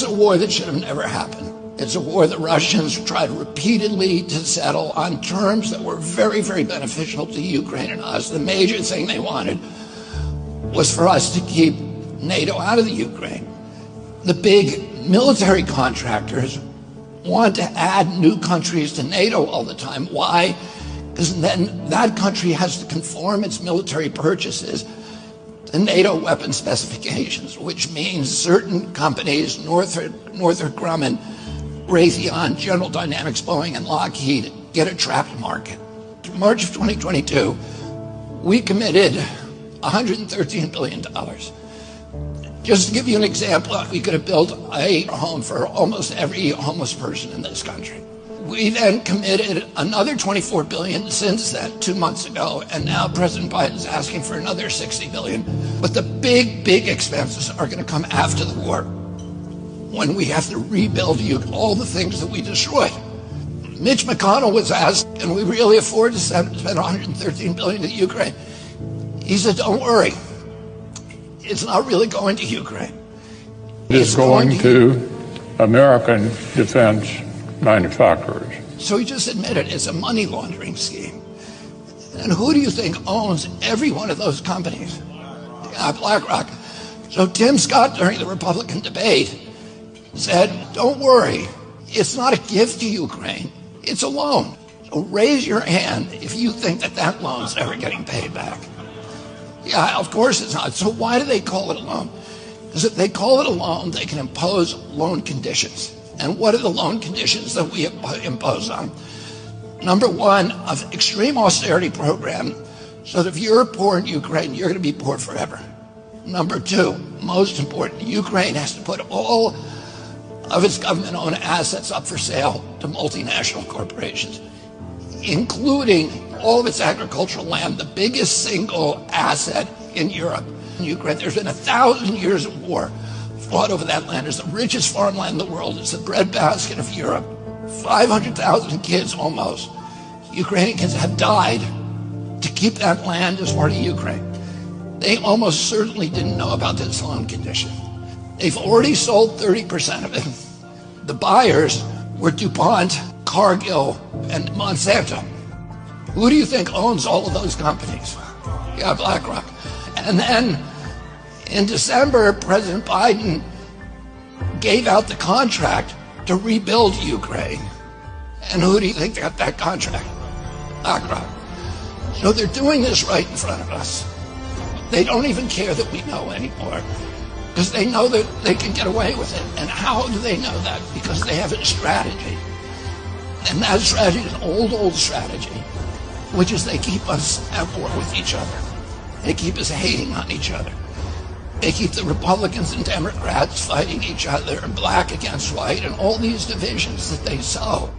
It's a war that should have never happened. It's a war the Russians tried repeatedly to settle on terms that were very, very beneficial to Ukraine and us. The major thing they wanted was for us to keep NATO out of the Ukraine. The big military contractors want to add new countries to NATO all the time. Why? Because then that country has to conform its military purchases to NATO weapon specifications, which means certain companies, Northrop Grumman, Raytheon, General Dynamics, Boeing, and Lockheed, get a trapped market. In March of 2022, we committed $113 billion. Just to give you an example, we could have built a home for almost every homeless person in this country. We then committed another $24 billion since then, 2 months ago, and now President Biden is asking for another $60 billion. But the big, big expenses are going to come after the war, when we have to rebuild all the things that we destroyed. Mitch McConnell was asked, can we really afford to spend $113 billion to Ukraine? He said, don't worry. It's not really going to Ukraine. It's going to American defense manufacturers. So he just admitted it's a money laundering scheme. And who do you think owns every one of those companies? BlackRock. So Tim Scott, during the Republican debate, said, don't worry, it's not a gift to Ukraine, it's a loan. So raise your hand if you think that that loan's ever getting paid back. Yeah, of course it's not. So why do they call it a loan? Because if they call it a loan, they can impose loan conditions. And what are the loan conditions that we impose on? Number one, an extreme austerity program, so that if you're poor in Ukraine, you're going to be poor forever. Number two, most important, Ukraine has to put all of its government-owned assets up for sale to multinational corporations, including all of its agricultural land, the biggest single asset in Europe. In Ukraine, there's been 1,000 years of war fought over that land. It's the richest farmland in the world. It's the breadbasket of Europe. 500,000 kids almost, Ukrainian kids, have died to keep that land as part of Ukraine. They almost certainly didn't know about this loan condition. They've already sold 30% of it. The buyers were DuPont, Cargill, and Monsanto. Who do you think owns all of those companies? Yeah, BlackRock. And then in December, President Biden gave out the contract to rebuild Ukraine. And who do you think got that contract? BlackRock. So they're doing this right in front of us. They don't even care that we know anymore, because they know that they can get away with it. And how do they know that? Because they have a strategy. And that strategy is an old strategy, which is they keep us at war with each other. They keep us hating on each other. They keep the Republicans and Democrats fighting each other, and black against white, and all these divisions that they sow.